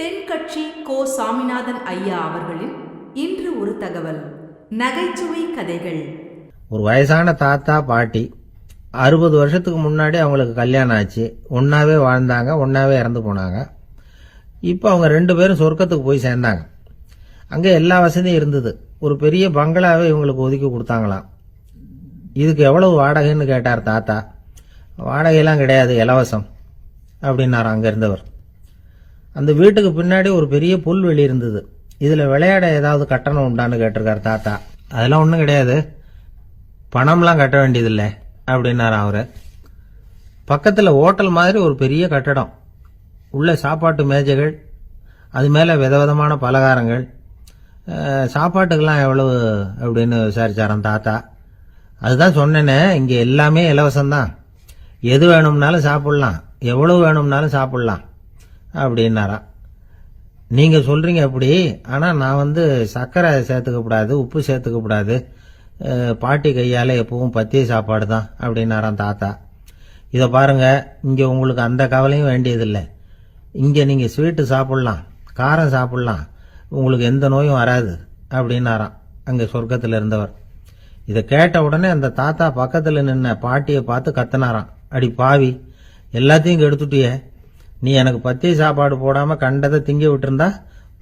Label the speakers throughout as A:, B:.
A: தென்கட்சி கோ. சாமிநாதன் ஐயா அவர்களின் இன்று ஒரு தகவல். நகைச்சுவை கதைகள்.
B: ஒரு வயசான தாத்தா பாட்டி 60 வருஷத்துக்கு முன்னாடி அவங்களுக்கு கல்யாணம் ஆச்சு. ஒன்னாவே வாழ்ந்தாங்க, ஒன்னாவே இறந்து போனாங்க. இப்போ அவங்க 2 பேரும் சொர்க்கத்துக்கு போய் சேர்ந்தாங்க. அங்கே எல்லா வசதியும் இருந்தது. ஒரு பெரிய பங்களாவே இவங்களுக்கு ஒதுக்கி கொடுத்தாங்களாம். இதுக்கு எவ்வளவு வாடகைன்னு கேட்டார் தாத்தா. வாடகையெல்லாம் கிடையாது, இலவசம் அப்படின்னார் அங்கே இருந்தவர். அந்த வீட்டுக்கு பின்னாடி ஒரு பெரிய புல்வெளி இருந்தது. இதில் விளையாட ஏதாவது கட்டணம் உண்டான்னு கேட்டிருக்கார் தாத்தா. அதெல்லாம் ஒன்றும் கிடையாது, பணம்லாம் கட்ட வேண்டியதில்லை அப்படின்னார் அவர். பக்கத்தில் ஹோட்டல் மாதிரி ஒரு பெரிய கட்டடம், உள்ள சாப்பாட்டு மேஜைகள், அது மேலே விதவிதமான பலகாரங்கள். சாப்பாட்டுக்கெல்லாம் எவ்வளவு அப்படின்னு விசாரிச்சாராம் தாத்தா. அதுதான் சொன்னேனே, இங்கே எல்லாமே இலவசம்தான், எது வேணும்னாலும் சாப்பிட்லாம், எவ்வளவு வேணும்னாலும் சாப்பிட்லாம் அப்படின்னாராம். நீங்கள் சொல்கிறீங்க அப்படி, ஆனால் நான் சர்க்கரை சேர்த்துக்கக்கூடாது, உப்பு சேர்த்துக்கக்கூடாது, பாட்டி கையால் எப்பவும் பத்திய சாப்பாடு தான் அப்படின்னாராம் தாத்தா. இதை பாருங்கள், இங்கே உங்களுக்கு அந்த கவலையும் வேண்டியதில்லை. இங்கே நீங்கள் ஸ்வீட்டு சாப்பிட்லாம், காரம் சாப்பிட்லாம், உங்களுக்கு எந்த நோயும் வராது அப்படின்னாராம் அங்கே சொர்க்கத்தில் இருந்தவர். இதை கேட்ட உடனே அந்த தாத்தா பக்கத்தில் நின்ன பாட்டியை பார்த்து கத்தினாராம். அடி பாவி, எல்லாத்தையும் கெடுத்துட்டியே, நீ எனக்கு பத்திய சாப்பாடு போடாமல் கண்டதை திங்க விட்டுருந்தா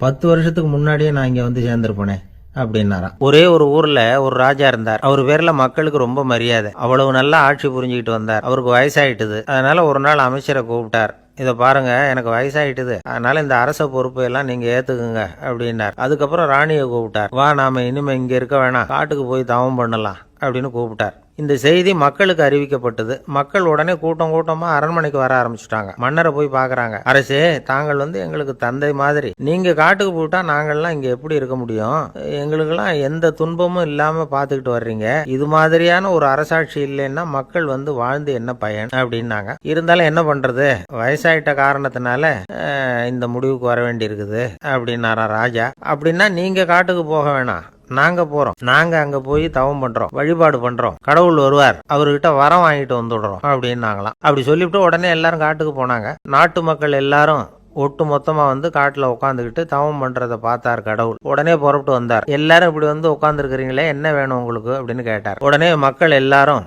B: 10 வருஷத்துக்கு முன்னாடியே நான் இங்கே சேர்ந்துருப்பேனே அப்படின்னாராம். ஒரே ஒரு ஊரில் ஒரு ராஜா இருந்தார். அவர் பேரில் மக்களுக்கு ரொம்ப மரியாதை. அவ்வளவு நல்லா ஆட்சி புரிஞ்சுக்கிட்டு வந்தார். அவருக்கு வயசாயிட்டுது. அதனால ஒரு நாள் அமைச்சரை கூப்பிட்டார். இதை பாருங்க, எனக்கு வயசாயிட்டுது, அதனால இந்த அரச பொறுப்பை எல்லாம் நீங்க ஏத்துக்குங்க அப்படின்னார். அதுக்கப்புறம் ராணியை கூப்பிட்டார். வா, நாம இனிமே இங்க இருக்க வேணாம், காட்டுக்கு போய் தவம் பண்ணலாம் அப்படின்னு கூப்பிட்டார். இந்த செய்தி மக்களுக்கு அறிவிக்கப்பட்டது. மக்கள் உடனே கூட்டம் கூட்டமா அரண்மனைக்கு வர ஆரம்பிச்சுட்டாங்க. மன்னரை போய் பாக்குறாங்க. அரசே, தாங்கள் எங்களுக்கு தந்தை மாதிரி, நீங்க காட்டுக்கு போயிட்டா நாங்கள்லாம் இங்க எப்படி இருக்க முடியும்? எங்களுக்கெல்லாம் எந்த துன்பமும் இல்லாம பாத்துக்கிட்டு வர்றீங்க. இது மாதிரியான ஒரு அரசாட்சி இல்லைன்னா மக்கள் வாழ்ந்து என்ன பயன் அப்படின்னாங்க. இருந்தாலும் என்ன பண்றது, வயசாயிட்ட காரணத்தினால இந்த முடிவுக்கு வர வேண்டி இருக்குது அப்படின்னாரா ராஜா. அப்படின்னா நீங்க காட்டுக்கு போக வேணாம், நாங்க போறோம், நாங்க அங்க போய் தவம் பண்றோம், வழிபாடு பண்றோம், கடவுள் வருவார், அவர்கிட்ட வரம் வாங்கிட்டு வந்துடுறோம் அப்படின்னாங்களாம். அப்படி சொல்லிவிட்டு உடனே எல்லாரும் காட்டுக்கு போனாங்க. நாட்டு மக்கள் எல்லாரும் ஒட்டு மொத்தமா காட்டுல உட்காந்துக்கிட்டு தவம் பண்றத பார்த்தார் கடவுள். உடனே புறப்பட்டு வந்தார். எல்லாரும் இப்படி உட்கார்ந்து இருக்கிறீங்களே, என்ன வேணும் உங்களுக்கு அப்படின்னு கேட்டார். உடனே மக்கள் எல்லாரும்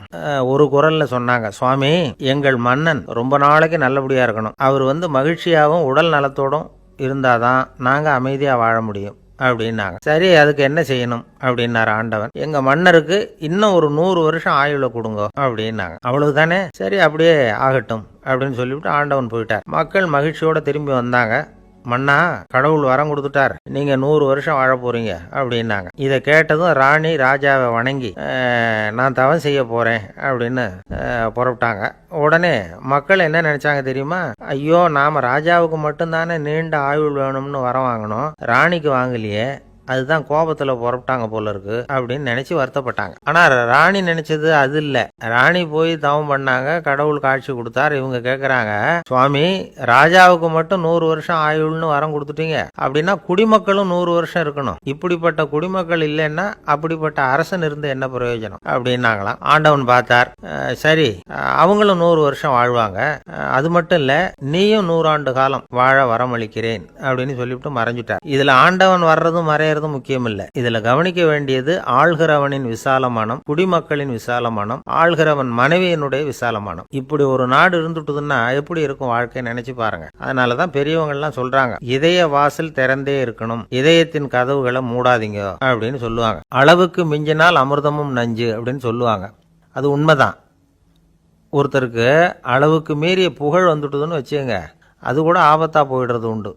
B: ஒரு குரல்ல சொன்னாங்க, சுவாமி, எங்கள் மன்னன் ரொம்ப நாளைக்கு நல்லபடியா இருக்கணும், அவர் மகிழ்ச்சியாகவும் உடல் நலத்தோடும் இருந்தாதான் நாங்க அமைதியா வாழ முடியும் அப்படின்னாங்க. சரி, அதுக்கு என்ன செய்யணும் அப்படின்னாரு ஆண்டவன். எங்க மன்னருக்கு இன்னும் ஒரு 100 வருஷம் ஆயுள கொடுங்க அப்படின்னாங்க. அவ்வளவுதானே, சரி அப்படியே ஆகட்டும் அப்படின்னு சொல்லிவிட்டு ஆண்டவன் போயிட்டார். மக்கள் மகிழ்ச்சியோட திரும்பி வந்தாங்க. மன்னா, கடவுள் வரம் கொடுத்துட்டார், நீங்க 100 வருஷம் வாழ போறீங்க அப்படின்னாங்க. இதை கேட்டதும் ராணி ராஜாவை வணங்கி நான் தவம் செய்ய போறேன் அப்படின்னு புறப்பட்டாங்க. உடனே மக்கள் என்ன நினைச்சாங்க தெரியுமா? ஐயோ, நாம ராஜாவுக்கு மட்டும்தானே நீண்ட ஆயுள் வேணும்னு வரம் வாங்கணும், ராணிக்கு வாங்கலையே, அதுதான் கோபத்துல புறப்பட்டாங்க போல இருக்கு அப்படின்னு நினைச்சு வருத்தப்பட்டாங்க. ஆனா ராணி நினைச்சது அது இல்ல. ராணி போய் தவம் பண்ணாங்க, கடவுள் காட்சி கொடுத்தார். இவங்க கேக்குறாங்க, சுவாமி, ராஜாவுக்கு மட்டும் 100 வருஷம் ஆயுள்னு வரம் கொடுத்துட்டீங்க, அப்படின்னா குடிமக்களும் 100 வருஷம் இருக்கணும். இப்படிப்பட்ட குடிமக்கள் இல்லைன்னா அப்படிப்பட்ட அரசன் இருந்து என்ன பிரயோஜனம் அப்படின்னாங்களாம். ஆண்டவன் பார்த்தார். சரி, அவங்களும் 100 வருஷம் வாழ்வாங்க, அது மட்டும் இல்ல, நீயும் 100 ஆண்டு காலம் வாழ வரமளிக்கிறேன் அப்படின்னு சொல்லிவிட்டு மறைஞ்சிட்டார். இதுல ஆண்டவன் வர்றதும் மறைய முக்கியம் இல்ல. இதுல கவனிக்க வேண்டியது ஆள்கிறவனின் விசாலமானம், குடிமக்களின் விசாலமானம், ஆள்கிறவன் மனைவியினுடைய விசாலமானம். இப்படி ஒரு நாடு இருந்துட்டுதுன்னா எப்படி இருக்கும் வாழ்க்கை நினைச்சு பாருங்க. அதனாலதான் பெரியவங்க எல்லாம் சொல்றாங்க, இதய வாசல் திறந்தே இருக்கணும், இதயத்தின் கதவுகளை மூடாதீங்க அப்படின்னு சொல்லுவாங்க. அளவுக்கு மிஞ்சினால் அமிர்தமும் நஞ்சு அப்படின்னு சொல்லுவாங்க. அது உண்மைதான். ஒருத்தருக்கு அளவுக்கு மீறிய புகழ் வந்துட்டுதுன்னு வச்சுங்க, அது கூட ஆபத்தா போயிடுறது உண்டு.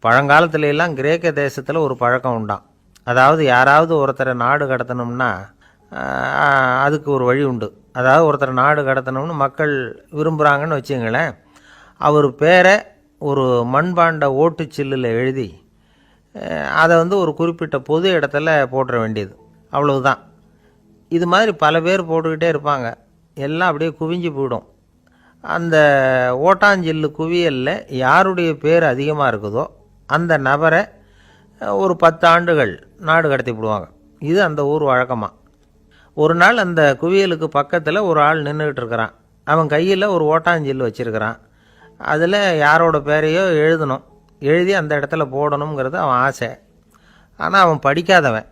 B: பழங்காலத்துல எல்லாம் கிரேக்க தேசத்தில் ஒரு பழக்கம் உண்டாம். அதாவது யாராவது ஒருத்தரை நாடு கடத்தணும்னா அதுக்கு ஒரு வழி உண்டு. அதாவது ஒருத்தரை நாடு கடத்தணும்னு மக்கள் விரும்புகிறாங்கன்னு வச்சுங்களேன், அவர் பேரை ஒரு மண்பாண்ட ஓட்டுச்சில்லில் எழுதி அதை ஒரு குறிப்பிட்ட பொது இடத்துல போட்டுற வேண்டியது, அவ்வளவுதான். இது மாதிரி பல பேர் போட்டுக்கிட்டே இருப்பாங்க, எல்லாம் அப்படியே குவிஞ்சு போயிடும். அந்த ஓட்டாஞ்சில்லு குவியலில் யாருடைய பேர் அதிகமாக இருக்குதோ அந்த நபரை ஒரு 10 ஆண்டுகள் நாடு கடத்தி விடுவாங்க. இது அந்த ஊர் வழக்கமாக. ஒரு நாள் அந்த குவியலுக்கு பக்கத்தில் ஒரு ஆள் நின்றுக்கிட்டு இருக்கிறான். அவன் கையில் ஒரு ஓட்டாஞ்சில் வச்சிருக்கிறான். அதில் யாரோட பேரையோ எழுதணும். எழுதி அந்த இடத்துல போடணுங்கிறது அவன் ஆசை. ஆனால் அவன் படிக்காதவன்,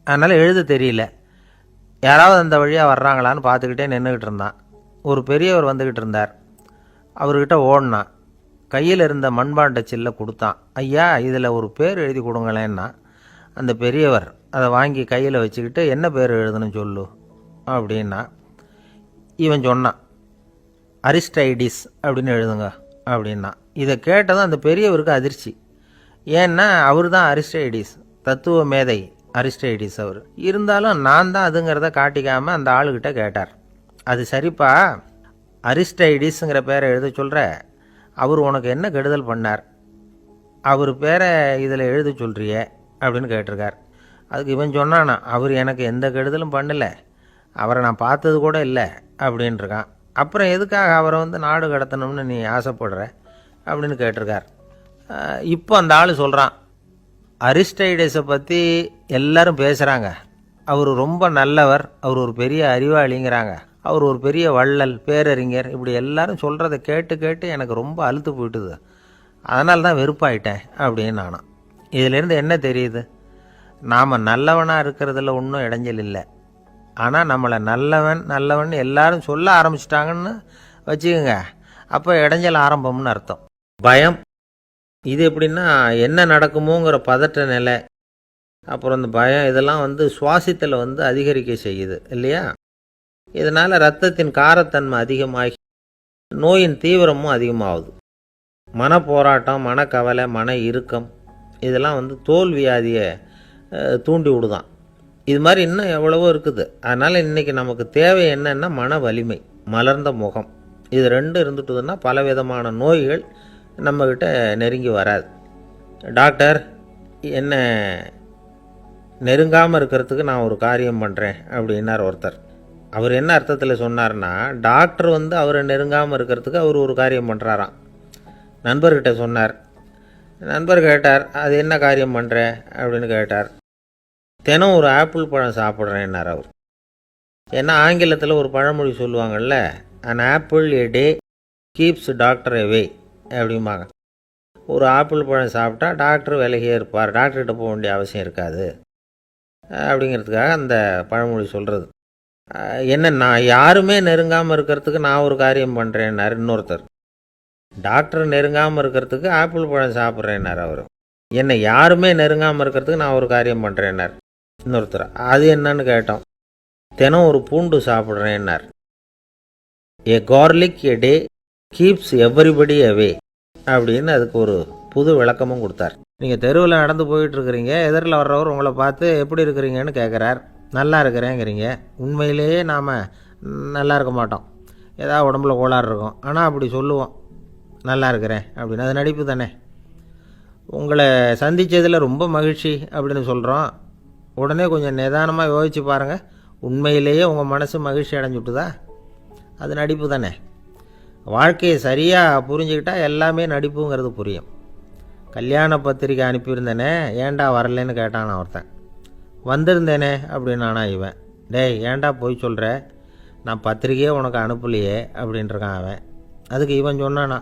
B: அதனால் எழுத தெரியல. யாராவது அந்த வழியாக வர்றாங்களான்னு பார்த்துக்கிட்டே நின்றுக்கிட்டு இருந்தான். ஒரு பெரியவர் வந்துக்கிட்டு இருந்தார். அவர்கிட்ட ஓடினான். கையில் இருந்த மண்பாண்ட சில்லை கொடுத்தான். ஐயா, இதில் ஒரு பேர் எழுதி கொடுங்களேன்னா. அந்த பெரியவர் அதை வாங்கி கையில் வச்சுக்கிட்டு, என்ன பேர் எழுதணும் சொல்லு அப்படின்னா. இவன் சொன்னான், அரிஸ்டைடிஸ் அப்படின்னு எழுதுங்க அப்படின்னா. இதை கேட்டதும் அந்த பெரியவருக்கு அதிர்ச்சி. ஏன்னா அவர் தான் அரிஸ்டைடிஸ், தத்துவ மேதை அரிஸ்டைடிஸ் அவர். இருந்தாலும் நான் தான் அதுங்கிறத காட்டிக்காமல் அந்த ஆளுகிட்ட கேட்டார். அது சரிப்பா, அரிஸ்டைடிஸுங்கிற பேரை எழுத சொல்கிற, அவர் உனக்கு என்ன கெடுதல் பண்ணார்? அவர் பேரை இதில் எழுத சொல்கிறியே அப்படின்னு கேட்டிருக்கார். அதுக்கு இவன் சொன்னானா, அவர் எனக்கு எந்த கெடுதலும் பண்ணலை, அவரை நான் பார்த்தது கூட இல்லை அப்படின்ட்டுருக்கான். அப்புறம் எதுக்காக அவரை நாடு கடத்தணும்னு நீ ஆசைப்படுற அப்படின்னு கேட்டிருக்கார். இப்போ அந்த ஆள் சொல்கிறான், அரிஸ்டைடஸை பற்றி எல்லாரும் பேசுகிறாங்க, அவர் ரொம்ப நல்லவர், அவர் ஒரு பெரிய அறிவாளிங்கிறாங்க, அவர் ஒரு பெரிய வள்ளல், பேரறிஞர், இப்படி எல்லாரும் சொல்கிறத கேட்டு கேட்டு எனக்கு ரொம்ப அலுத்து போயிட்டுது, அதனால தான் வெறுப்பாயிட்டேன் அப்படின்னு நானும். இதிலேருந்து என்ன தெரியுது? நாம் நல்லவனாக இருக்கிறதுல ஒன்றும் இடைஞ்சல் இல்லை. ஆனால் நம்மளை நல்லவன் நல்லவன் எல்லாரும் சொல்ல ஆரம்பிச்சிட்டாங்கன்னு வச்சுக்கோங்க, அப்போ இடைஞ்சல் ஆரம்பம்னு அர்த்தம். பயம், இது எப்படின்னா என்ன நடக்குமோங்கிற பதட்ட நிலை, அப்புறம் இந்த பயம் இதெல்லாம் சுவாசித்தலை அதிகரிக்க செய்யுது இல்லையா? இதனால் இரத்தத்தின் காரத்தன்மை அதிகமாகி நோயின் தீவிரமும் அதிகமாகுது. மன போராட்டம், மனக்கவலை, மன இறுக்கம், இதெல்லாம் தோல் வியாதியை தூண்டி விடுதான். இது மாதிரி இன்னும் எவ்வளவோ இருக்குது. அதனால் இன்றைக்கி நமக்கு தேவை என்னென்னா மன வலிமை, மலர்ந்த முகம். இது ரெண்டும் இருந்துட்டுதுன்னா பலவிதமான நோய்கள் நம்மக்கிட்ட நெருங்கி வராது. டாக்டர், என்ன நெருங்காமல் இருக்கிறதுக்கு நான் ஒரு காரியம் பண்ணுறேன் அப்படின்னார் ஒருத்தர். அவர் என்ன அர்த்தத்தில் சொன்னார்னா, டாக்டர் அவரை நெருங்காமல் இருக்கிறதுக்கு அவர் ஒரு காரியம் பண்ணுறாராம். நண்பர்கிட்ட சொன்னார். நண்பர் கேட்டார், அது என்ன காரியம் பண்ணுற அப்படின்னு கேட்டார். தினம் ஒரு ஆப்பிள் பழம் சாப்பிட்றேன்னார் அவர். ஏன்னா ஆங்கிலத்தில் ஒரு பழமொழி சொல்லுவாங்கள்ல, an apple a day keeps doctor away அப்படிம்பாங்க. ஒரு ஆப்பிள் பழம் சாப்பிட்டா டாக்டர் விலகியே இருப்பார், டாக்டர்கிட்ட போக வேண்டிய அவசியம் இருக்காது அப்படிங்கிறதுக்காக அந்த பழமொழி சொல்கிறது. என்ன, நான் யாருமே நெருங்காமல் இருக்கிறதுக்கு நான் ஒரு காரியம் பண்ணுறேன்னார் இன்னொருத்தர். டாக்டர் நெருங்காமல் இருக்கிறதுக்கு ஆப்பிள் பழம் சாப்பிட்றேன்னார் அவர். என்னை யாருமே நெருங்காமல் இருக்கிறதுக்கு நான் ஒரு காரியம் பண்ணுறேன்னார் இன்னொருத்தர். அது என்னன்னு கேட்டோம். தினம் ஒரு பூண்டு சாப்பிட்றேன்னார். ஏ கார்லிக் எ டே கீப்ஸ் எவ்ரிபடி அவே அப்படின்னு அதுக்கு ஒரு புது விளக்கமும் கொடுத்தார். நீங்கள் தெருவில் நடந்து போயிட்டுருக்கிறீங்க, எதிரில் வர்றவர் உங்களை பார்த்து எப்படி இருக்கிறீங்கன்னு கேட்குறார். நல்லா இருக்கிறேங்கிறீங்க. உண்மையிலேயே நாம் நல்லா இருக்க மாட்டோம், ஏதாவது உடம்புல கோளாறு இருக்கும். ஆனால் அப்படி சொல்லுவோம், நல்லா இருக்கிறேன் அப்படின்னு. அது நடிப்பு தானே. உங்களை சந்தித்ததில் ரொம்ப மகிழ்ச்சி அப்படின்னு சொல்கிறோம். உடனே கொஞ்சம் நிதானமாக யோசித்து பாருங்கள், உண்மையிலேயே உங்கள் மனசு மகிழ்ச்சி அடைஞ்சுட்டுதா? அது நடிப்பு தானே. வாழ்க்கையை சரியாக புரிஞ்சுக்கிட்டால் எல்லாமே நடிப்புங்கிறது புரியும். கல்யாண பத்திரிக்கை அனுப்பியிருந்தேனே, ஏன்டா வரலன்னு கேட்டான் ஒருத்தன். வந்திருந்தேனே அப்படின்னானா இவன். டேய், ஏன்டா போய் சொல்கிற, நான் பத்திரிக்கையே உனக்கு அனுப்பலையே அப்படின்ட்டுருக்கான் அவன். அதுக்கு இவன் சொன்னானா,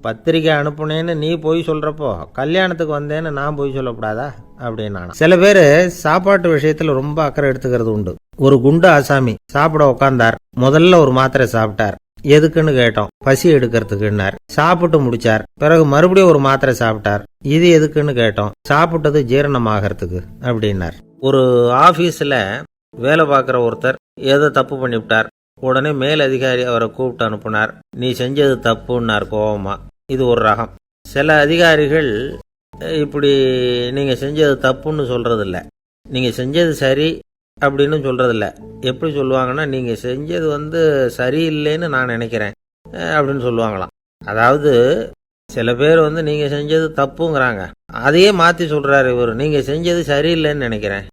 B: பத்திரிக்கை அனுப்புனேன்னு நீ போய் சொல்கிறப்போ கல்யாணத்துக்கு வந்தேன்னு நான் போய் சொல்லக்கூடாதா அப்படின்னா. சில பேர் சாப்பாட்டு விஷயத்தில் ரொம்ப அக்கறை எடுத்துக்கிறது உண்டு. ஒரு குண்டு ஆசாமி சாப்பிட உட்காந்தார். முதல்ல ஒரு மாத்திரை சாப்பிட்டார். எதுக்குன்னு கேட்டோம். பசி எடுக்கிறதுக்குன்னார். சாப்பிட்டு முடிச்சார். பிறகு மறுபடியும் ஒரு மாத்திரை சாப்பிட்டார். இது எதுக்குன்னு கேட்டோம். சாப்பிட்டது ஜீரணமாகறதுக்கு அப்படின்னார். ஒரு ஆஃபீஸில் வேலை பார்க்குற ஒருத்தர் ஏதோ தப்பு பண்ணிவிட்டார். உடனே மேல் அதிகாரி அவரை கூப்பிட்டு அனுப்புனார். நீ செஞ்சது தப்புன்னார் கோவமா. இது ஒரு ரகம். சில அதிகாரிகள் இப்படி நீங்கள் செஞ்சது தப்புன்னு சொல்கிறதில்ல, நீங்கள் செஞ்சது சரி அப்படின்னு சொல்கிறதில்ல. எப்படி சொல்லுவாங்கன்னா, நீங்கள் செஞ்சது சரியில்லைன்னு நான் நினைக்கிறேன் அப்படின்னு சொல்லுவாங்களாம். அதாவது சில பேர் நீங்கள் செஞ்சது தப்புங்கிறாங்க, அதையே மாற்றி சொல்கிறாரு இவர், நீங்கள் செஞ்சது சரியில்லைன்னு நினைக்கிறேன்.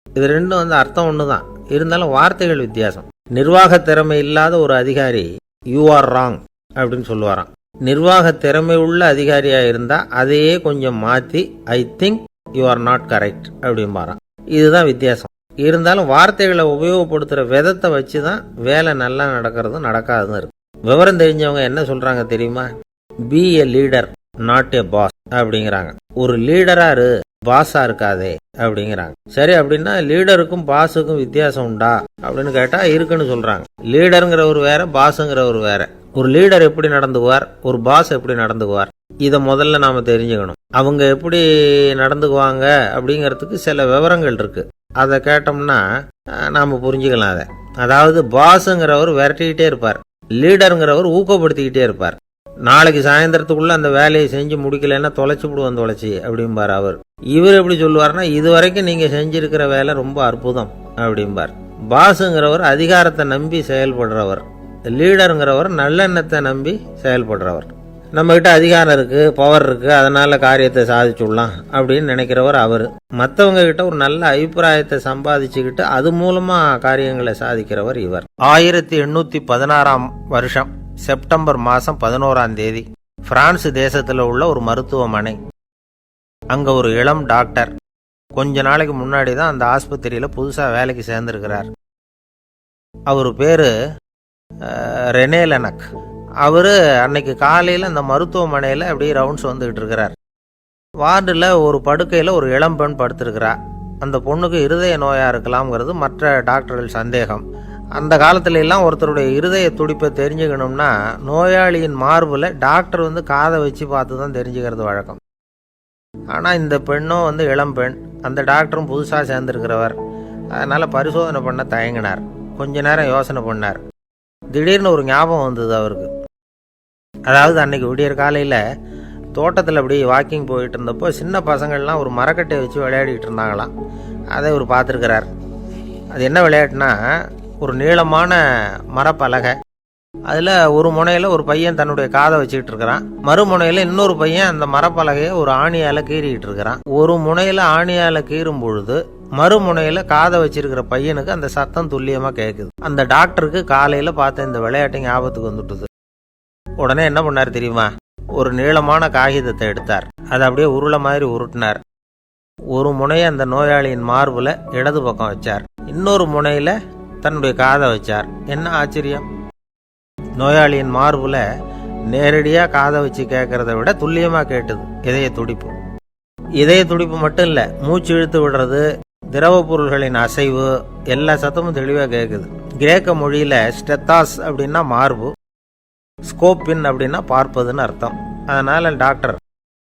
B: இது ரெண்டும் அர்த்தம் ஒன்று தான், இருந்தாலும் வார்த்தைகள் வித்தியாசம். நிர்வாக திறமை இல்லாத ஒரு அதிகாரி யூ ஆர் ராங் அப்படின்னு சொல்லுவாராம். நிர்வாக திறமை உள்ள அதிகாரியாக இருந்தால் அதையே கொஞ்சம் மாற்றி I think you are not correct அப்படிம்பாராம். இதுதான் வித்தியாசம். இருந்தாலும் வார்த்தைகளை உபயோகப்படுத்துகிற விதத்தை வச்சு தான் வேலை நல்லா நடக்கிறதும் நடக்காததும் இருக்கு. விவரம் தெரிஞ்சவங்க என்ன சொல்கிறாங்க தெரியுமா? Be a leader not a boss அப்படிங்கிறாங்க. ஒரு லீடரா இரு, பாஸா இருக்காதே அப்படிங்கிறாங்க. சரி, அப்படின்னா லீடருக்கும் பாஸுக்கும் வித்தியாசம் உண்டா அப்படின்னு கேட்டா இருக்குன்னு சொல்றாங்க. லீடருங்கிறவர் வேற, பாஸுங்கிறவர் வேற. ஒரு லீடர் எப்படி நடந்துக்குவார், ஒரு பாஸ் எப்படி நடந்துக்குவார், இதை முதல்ல நாம தெரிஞ்சுக்கணும். அவங்க எப்படி நடந்துக்குவாங்க அப்படிங்கிறதுக்கு சில விவரங்கள் இருக்கு. அதை கேட்டோம்னா நாம புரிஞ்சுக்கலாம் அதை. அதாவது பாஸுங்கிறவர் விரட்டிக்கிட்டே இருப்பார், லீடருங்கிறவர் ஊக்கப்படுத்திக்கிட்டே இருப்பார். நாளைக்கு சாயந்தரத்துக்குள்ள அந்த வேலையை செஞ்சு முடிக்கலன்னா தொலைச்சி விடுவோம் தொலைச்சி அப்படிம்பார் அவர். இவர் எப்படி சொல்லுவார்னா, இது வரைக்கும் நீங்க செஞ்சிருக்கிற வேலை ரொம்ப அற்புதம் அப்படிம்பார். பாஸுங்கிறவர் அதிகாரத்தை நம்பி செயல்படுறவர், லீடருங்கிறவர் நல்லெண்ணத்தை நம்பி செயல்படுறவர். நம்மகிட்ட அதிகாரம் இருக்கு, பவர் இருக்கு, அதனால காரியத்தை சாதிச்சுடலாம் அப்படின்னு நினைக்கிறவர் அவர். மற்றவங்க கிட்ட ஒரு நல்ல அபிப்பிராயத்தை சம்பாதிச்சுக்கிட்டு அது மூலமா காரியங்களை சாதிக்கிறவர் இவர். 1816 வருஷம் செப்டம்பர் மாசம் 11ஆம் தேதி பிரான்ஸ் தேசத்துல உள்ள ஒரு மருத்துவமனை. அங்க ஒரு இளம் டாக்டர் கொஞ்ச நாளைக்கு முன்னாடி தான் அந்த ஆஸ்பத்திரியில புதுசா வேலைக்கு சேர்ந்திருக்கிறார். அவரு பேரு ரெனே லெனக். அவரு அன்னைக்கு காலையில அந்த மருத்துவமனையில அப்படியே ரவுண்ட்ஸ் வந்துகிட்டு இருக்கிறார். வார்டுல ஒரு படுக்கையில ஒரு இளம் பெண் படுத்திருக்கிறா. அந்த பொண்ணுக்கு இருதய நோயா இருக்கலாம்ங்கிறது மற்ற டாக்டர்கள் சந்தேகம். அந்த காலத்துல எல்லாம் ஒருத்தருடைய இருதய துடிப்பை தெரிஞ்சுக்கணும்னா நோயாளியின் மார்புல டாக்டர் காதை வச்சு பார்த்து தான் தெரிஞ்சுக்கிறது வழக்கம். ஆனா இந்த பெண்ணும் இளம் பெண், அந்த டாக்டரும் புதுசா சேர்ந்திருக்கிறவர். அதனால பரிசோதனை பண்ண தயங்கினார். கொஞ்ச நேரம் யோசனை பண்ணார். திடீர்னு ஒரு ஞாபகம் வந்தது அவருக்கு. அதாவது அன்னைக்கு விடியற் காலையில தோட்டத்தில் அப்படி வாக்கிங் போயிட்டு இருந்தப்போ சின்ன பசங்கள்லாம் ஒரு மரக்கட்டையை வச்சு விளையாடிட்டு இருந்தாங்களாம். அதை இவர் பார்த்துருக்கிறார். அது என்ன விளையாட்டுனா, ஒரு நீளமான மரப்பலகை, அதில் ஒரு முனையில் ஒரு பையன் தன்னுடைய காதை வச்சுக்கிட்டு இருக்கிறான், மறுமுனையில் இன்னொரு பையன் அந்த மரப்பலகையை ஒரு ஆணியால் கீறிக்கிட்டு இருக்கிறான். ஒரு முனையில் ஆணியால் கீறும் பொழுது மறுமுனையில் காதை வச்சிருக்கிற பையனுக்கு அந்த சத்தம் துல்லியமாக கேட்குது. அந்த டாக்டருக்கு காலையில் பார்த்த இந்த விளையாட்டு ஞாபகத்துக்கு வந்துட்டுது. உடனே என்ன பண்ணார் தெரியுமா? ஒரு நீளமான காகிதத்தை எடுத்தார், அதை அப்படியே உருளை மாதிரி உருட்டினார். ஒரு முனையை அந்த நோயாளியின் மார்புல இடது பக்கம் வச்சார், இன்னொரு முனையில தன்னுடைய காதை வச்சார். என்ன ஆச்சரியம்! நோயாளியின் மார்புல நேரடியா காதை வச்சு கேட்கறத விட துல்லியமா கேட்டது இதய துடிப்பு. இதய துடிப்பு மட்டும் இல்ல, மூச்சு இழுத்து விடுறது, திரவ பொருள்களின் அசைவு, எல்லா சத்தமும் தெளிவா கேட்குது. கிரேக்க மொழியில ஸ்டெத்தாஸ் அப்படின்னா மார்பு, ஸ்கோப்பின் அப்படின்னா பார்ப்பதுன்னு அர்த்தம். அதனால டாக்டர்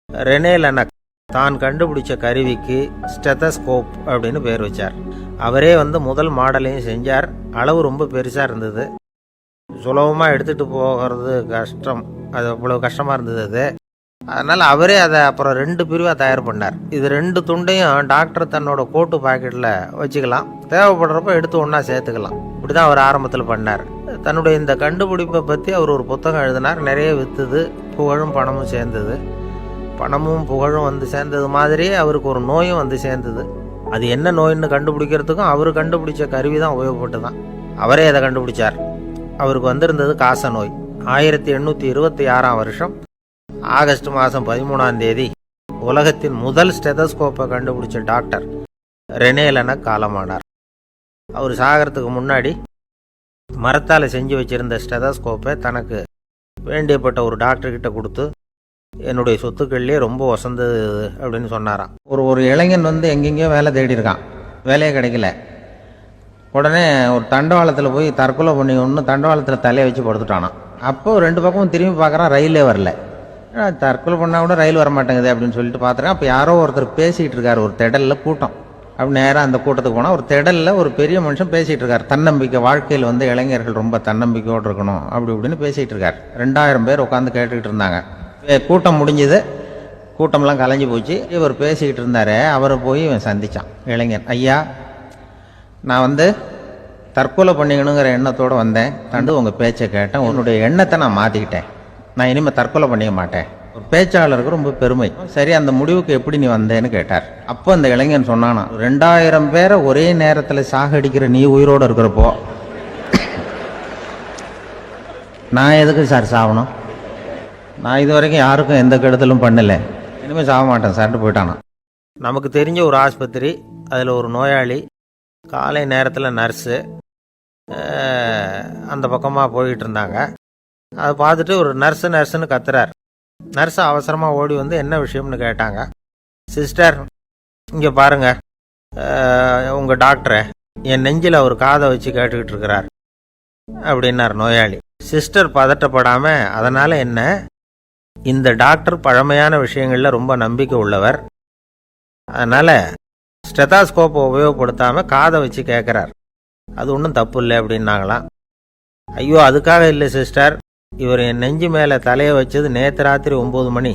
B: ரெனே லெனக் தான் கண்டுபிடிச்ச கருவிக்கு ஸ்டெத்தஸ்கோப் அப்படின்னு பேர் வச்சார். அவரே முதல் மாடலையும் செஞ்சார். அளவு ரொம்ப பெருசா இருந்தது, சுலபமா எடுத்துட்டு போகிறது கஷ்டம், அது அவ்வளவு கஷ்டமா இருந்தது அது. அதனால அவரே அதை அப்புறம் 2 பிரிவா தயார் பண்ணார். இது 2 துண்டையும் டாக்டர் தன்னோட கோட்டு பாக்கெட்ல வச்சுக்கலாம், தேவைப்படுறப்ப எடுத்து ஒன்னா சேர்த்துக்கலாம். இப்படிதான் அவர் ஆரம்பத்தில் பண்ணார். தன்னுடைய இந்த கண்டுபிடிப்பை பற்றி அவர் ஒரு புத்தகம் எழுதினார். நிறைய வித்துது, புகழும் பணமும் சேர்ந்தது. பணமும் புகழும் சேர்ந்தது மாதிரியே அவருக்கு ஒரு நோயும் சேர்ந்தது. அது என்ன நோயின்னு கண்டுபிடிக்கிறதுக்கும் அவர் கண்டுபிடிச்ச கருவி தான் உபயோகப்பட்டுதான். அவரே அதை கண்டுபிடிச்சார். அவருக்கு வந்திருந்தது காச நோய். 1826 வருஷம் ஆகஸ்ட் மாதம் 13ஆம் தேதி உலகத்தின் முதல் ஸ்டெதஸ்கோப்பை கண்டுபிடிச்ச டாக்டர் ரெனே லெனக் காலமானார். அவர் சாகிறதுக்கு முன்னாடி மரத்தால் செஞ்சு வச்சிருந்த ஸ்டெதஸ்கோப்பை தனக்கு வேண்டியப்பட்ட ஒரு டாக்டர்கிட்ட கொடுத்து, என்னுடைய சொத்துக்கள்லேயே ரொம்ப வசந்தது அப்படின்னு சொன்னாராம். ஒரு இளைஞன் எங்கெங்கேயோ வேலை தேடி இருக்கான், வேலையே கிடைக்கல. உடனே ஒரு தண்டவாளத்தில் போய் தற்கொலை பண்ணி ஒன்று தண்டவாளத்தில் தலையை வச்சு படுத்துட்டானான். அப்போ 2 பக்கமும் திரும்பி பார்க்குறான், ரயிலே வரல. தற்கொலை பண்ணால் கூட ரயில் வர மாட்டேங்குது அப்படின்னு சொல்லிட்டு பார்த்துறேன். அப்போ யாரோ ஒருத்தர் பேசிகிட்டு இருக்காரு ஒரு திடலில், கூட்டம். அப்படி நேராக அந்த கூட்டத்துக்கு போனால் ஒரு திடலில் ஒரு பெரிய மனுஷன் பேசிகிட்டு இருக்கார். தன்னம்பிக்கை, வாழ்க்கையில் இளைஞர்கள் ரொம்ப தன்னம்பிக்கையோடு இருக்கணும் அப்படி இப்படின்னு பேசிகிட்டு இருக்கார். 2000 பேர் உட்காந்து கேட்டுக்கிட்டு இருந்தாங்க. கூட்டம் முடிஞ்சது, கூட்டம்லாம் கலைஞ்சு போச்சு. இவர் பேசிக்கிட்டு இருந்தாரு. அவரை போய் சந்திச்சான் இளைஞன். ஐயா, நான் தற்கொலை பண்ணிக்கணுங்கிற எண்ணத்தோடு வந்தேன், உங்கள் பேச்சை கேட்டேன், உன்னுடைய எண்ணத்தை நான் மாற்றிக்கிட்டேன், நான் இனிமேல் தற்கொலை பண்ணிக்க மாட்டேன். ஒரு பேச்சாளருக்கு ரொம்ப பெருமை. சரி, அந்த முடிவுக்கு எப்படி நீ வந்தேன்னு கேட்டார். அப்போ அந்த இளைஞன் சொன்னானா, 2000 பேரை ஒரே நேரத்தில் சாகடிக்கிற நீ உயிரோடு இருக்கிறப்போ நான் எதுக்கு சார் சாகணும்? நான் இது வரைக்கும் யாருக்கும் எந்த கெடுதலும் பண்ணலை, இனிமேல் சாக மாட்டேன் சார்ட்டு போயிட்டானா. நமக்கு தெரிஞ்ச ஒரு ஆஸ்பத்திரி, அதில் ஒரு நோயாளி, காலை நேரத்தில் நர்ஸு அந்த பக்கமாக போயிட்டு இருந்தாங்க. அதை பார்த்துட்டு ஒரு நர்ஸுன்னு கத்துறார். நர்ஸ் அவசரமாக ஓடி வந்து என்ன விஷயம்னு கேட்டாங்க. சிஸ்டர், இங்கே பாருங்க, உங்கள் டாக்டரை என் நெஞ்சில் அவர் காதை வச்சு கேட்டுக்கிட்டு இருக்கிறார் அப்படின்னார் நோயாளி. சிஸ்டர் பதட்டப்படாமல், அதனால் என்ன, இந்த டாக்டர் பழமையான விஷயங்களில் ரொம்ப நம்பிக்கை உள்ளவர், அதனால் ஸ்டெதாஸ்கோப்பை உபயோகப்படுத்தாமல் காதை வச்சு கேட்குறார், அது ஒன்றும் தப்பு இல்லை அப்படின்னாங்களாம். ஐயோ, அதுக்காக இல்லை சிஸ்டர், இவர் என் நெஞ்சு மேலே தலையை வச்சது நேற்று ராத்திரி 9 மணி,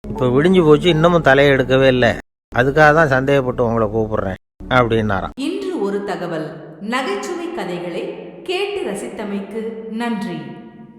B: இப்போ விடிஞ்சு போச்சு, இன்னமும் தலையை எடுக்கவே இல்லை, அதுக்காக தான் சந்தேகப்பட்டு உங்களை கூப்பிடுறேன் அப்படின்னாராம்.
A: இன்று ஒரு தகவல் நகைச்சுவை கதைகளை கேட்டு ரசித்தமைக்கு நன்றி.